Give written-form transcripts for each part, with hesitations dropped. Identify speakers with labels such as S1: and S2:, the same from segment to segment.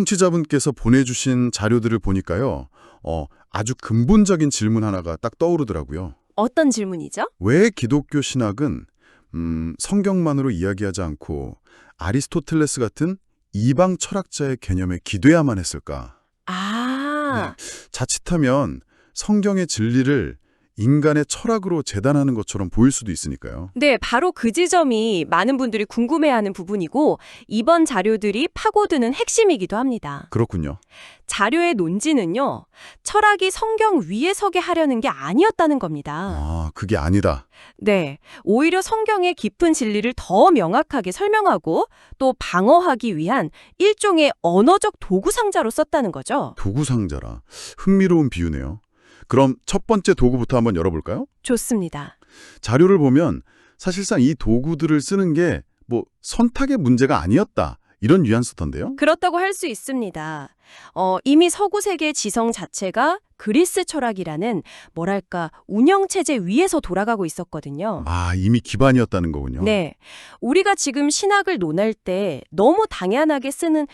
S1: 청취자분께서 보내주신 자료들을 보니까요. 아주 근본적인 질문 하나가 딱 떠오르더라고요.
S2: 어떤 질문이죠?
S1: 왜 기독교 신학은 성경만으로 이야기하지 않고 아리스토텔레스 같은 이방 철학자의 개념에 기대야만 했을까?
S2: 아,
S1: 자칫하면 성경의 진리를 인간의 철학으로 재단하는 것처럼 보일 수도 있으니까요.
S2: 네, 바로 그 지점이 많은 분들이 궁금해하는 부분이고 이번 자료들이 파고드는 핵심이기도 합니다.
S1: 그렇군요.
S2: 자료의 논지는요, 철학이 성경 위에 서게 하려는 게 아니었다는 겁니다.
S1: 아, 그게 아니다.
S2: 네, 오히려 성경의 깊은 진리를 더 명확하게 설명하고 또 방어하기 위한 일종의 언어적 도구상자로 썼다는 거죠.
S1: 도구상자라. 흥미로운 비유네요. 그럼 첫 번째 도구부터 한번 열어볼까요?
S2: 좋습니다.
S1: 자료를 보면 사실상 이 도구들을 쓰는 게 선택의 문제가 아니었다. 이런 뉘앙스던데요.
S2: 그렇다고 할 수 있습니다. 이미 서구 세계의 지성 자체가 그리스 철학이라는 뭐랄까 운영체제 위에서 돌아가고 있었거든요.
S1: 아, 이미 기반이었다는 거군요.
S2: 네. 우리가 지금 신학을 논할 때 너무 당연하게 쓰는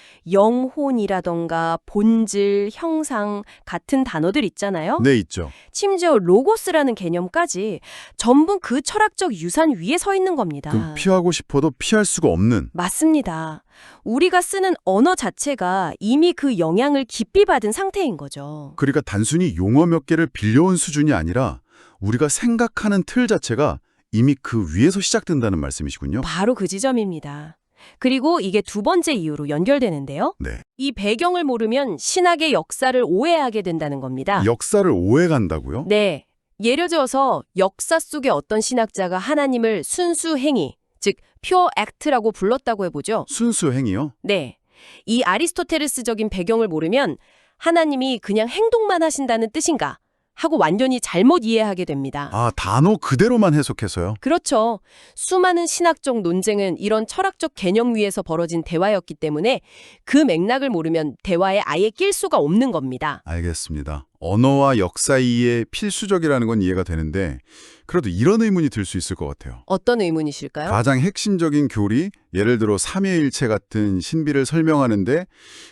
S2: 영혼이라던가 본질, 형상 같은 단어들 있잖아요.
S1: 네, 있죠.
S2: 심지어 로고스라는 개념까지 전부 그 철학적 유산 위에 서 있는 겁니다.
S1: 그럼 피하고 싶어도 피할 수가 없는.
S2: 맞습니다. 우리가 쓰는 언어 자체가 이미 그 영향을 깊이 받은 상태인 거죠.
S1: 그러니까 단순히 용어 몇 개를 빌려온 수준이 아니라 우리가 생각하는 틀 자체가 이미 그 위에서 시작된다는 말씀이시군요.
S2: 바로 그 지점입니다. 그리고 이게 두 번째 이유로 연결되는데요.
S1: 네.
S2: 이 배경을 모르면 신학의 역사를 오해하게 된다는 겁니다.
S1: 역사를 오해간다고요?
S2: 네. 예를 들어서 역사 속의 어떤 신학자가 하나님을 순수 행위, 즉 pure act라고 불렀다고 해보죠.
S1: 순수 행위요?
S2: 네. 이 아리스토텔레스적인 배경을 모르면 하나님이 그냥 행동만 하신다는 뜻인가 하고 완전히 잘못 이해하게 됩니다.
S1: 아, 단어 그대로만 해석해서요?
S2: 그렇죠. 수많은 신학적 논쟁은 이런 철학적 개념 위에서 벌어진 대화였기 때문에 그 맥락을 모르면 대화에 아예 낄 수가 없는 겁니다.
S1: 알겠습니다. 언어와 역사 이해 필수적이라는 건 이해가 되는데 그래도 이런 의문이 들 수 있을 것 같아요.
S2: 어떤 의문이실까요?
S1: 가장 핵심적인 교리, 예를 들어 삼위일체 같은 신비를 설명하는데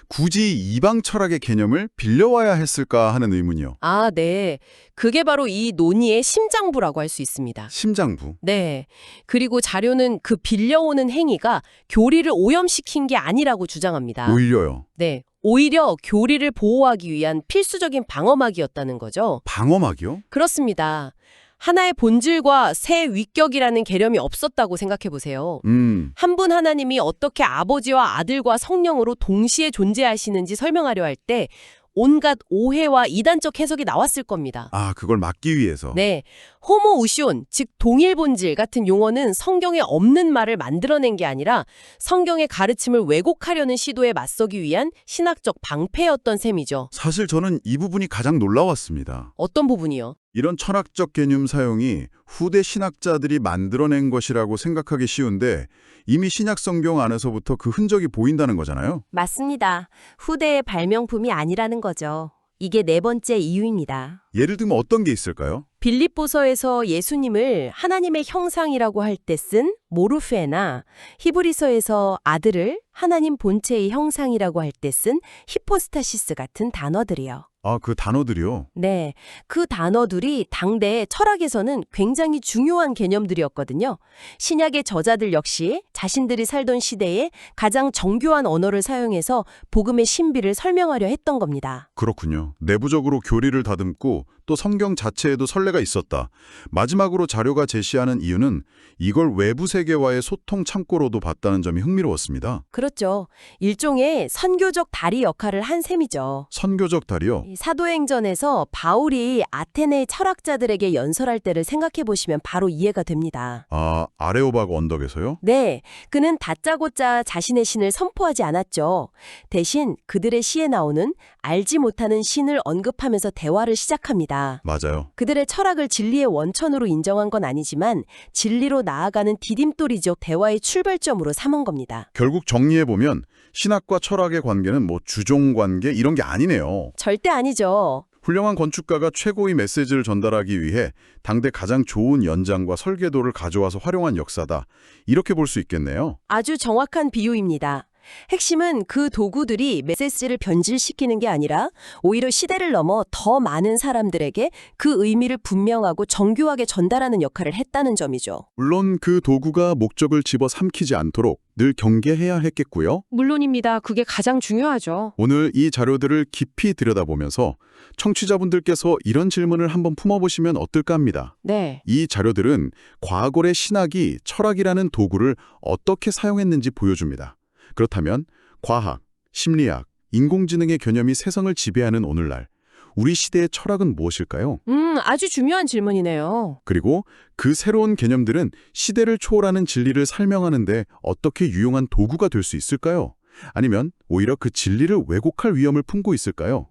S1: 굳이 이방 철학의 개념을 빌려와야 했을까 하는 의문이요.
S2: 아, 네. 그게 바로 이 논의의 심장부라고 할 수 있습니다.
S1: 심장부.
S2: 네. 그리고 자료는 그 빌려오는 행위가 교리를 오염시킨 게 아니라고 주장합니다.
S1: 오히려요.
S2: 네. 오히려 교리를 보호하기 위한 필수적인 방어막이었다는 거죠.
S1: 방어막이요?
S2: 그렇습니다. 하나의 본질과 새 위격이라는 개념이 없었다고 생각해 보세요. 한 분 하나님이 어떻게 아버지와 아들과 성령으로 동시에 존재하시는지 설명하려 할 때 온갖 오해와 이단적 해석이 나왔을 겁니다.
S1: 아, 그걸 막기 위해서.
S2: 네, 호모우시온, 즉 동일 본질 같은 용어는 성경에 없는 말을 만들어낸 게 아니라 성경의 가르침을 왜곡하려는 시도에 맞서기 위한 신학적 방패였던 셈이죠.
S1: 사실 저는 이 부분이 가장 놀라웠습니다.
S2: 어떤 부분이요?
S1: 이런 철학적 개념 사용이 후대 신학자들이 만들어낸 것이라고 생각하기 쉬운데 이미 신약 성경 안에서부터 그 흔적이 보인다는 거잖아요.
S2: 맞습니다. 후대의 발명품이 아니라는 거죠. 이게 네 번째 이유입니다.
S1: 예를 들면 어떤 게 있을까요?
S2: 빌립보서에서 예수님을 하나님의 형상이라고 할 때 쓴 모르페나 히브리서에서 아들을 하나님 본체의 형상이라고 할 때 쓴 히포스타시스 같은 단어들이요.
S1: 아, 그 단어들이요?
S2: 네, 그 단어들이 당대 철학에서는 굉장히 중요한 개념들이었거든요. 신약의 저자들 역시 자신들이 살던 시대에 가장 정교한 언어를 사용해서 복음의 신비를 설명하려 했던 겁니다.
S1: 그렇군요. 내부적으로 교리를 다듬고 또 성경 자체에도 선례가 있었다. 마지막으로 자료가 제시하는 이유는 이걸 외부 세계와의 소통 창고로도 봤다는 점이 흥미로웠습니다.
S2: 그렇죠. 일종의 선교적 다리 역할을 한 셈이죠.
S1: 선교적 다리요?
S2: 이 사도행전에서 바울이 아테네 철학자들에게 연설할 때를 생각해 보시면 바로 이해가 됩니다.
S1: 아, 아레오바그 언덕에서요?
S2: 네, 그는 다짜고짜 자신의 신을 선포하지 않았죠. 대신 그들의 시에 나오는 알지 못하는 신을 언급하면서 대화를 시작합니다.
S1: 맞아요.
S2: 그들의 철학을 진리의 원천으로 인정한 건 아니지만 진리로 나아가는 디딤돌이죠. 대화의 출발점으로 삼은 겁니다.
S1: 결국 정리해보면 신학과 철학의 관계는 주종 관계 이런 게 아니네요.
S2: 절대 아니죠.
S1: 훌륭한 건축가가 최고의 메시지를 전달하기 위해 당대 가장 좋은 연장과 설계도를 가져와서 활용한 역사다. 이렇게 볼 수 있겠네요.
S2: 아주 정확한 비유입니다.
S3: 핵심은 그 도구들이 메시지를 변질시키는 게 아니라 오히려 시대를 넘어 더 많은 사람들에게 그 의미를 분명하고 정교하게 전달하는 역할을 했다는 점이죠.
S1: 물론 그 도구가 목적을 집어삼키지 않도록 늘 경계해야 했겠고요.
S2: 물론입니다. 그게 가장 중요하죠.
S1: 오늘 이 자료들을 깊이 들여다보면서 청취자분들께서 이런 질문을 한번 품어보시면 어떨까 합니다.
S2: 네.
S1: 이 자료들은 과거의 신학이 철학이라는 도구를 어떻게 사용했는지 보여줍니다. 그렇다면 과학, 심리학, 인공지능의 개념이 세상을 지배하는 오늘날 우리 시대의 철학은 무엇일까요?
S2: 아주 중요한 질문이네요.
S1: 그리고 그 새로운 개념들은 시대를 초월하는 진리를 설명하는 데 어떻게 유용한 도구가 될 수 있을까요? 아니면 오히려 그 진리를 왜곡할 위험을 품고 있을까요?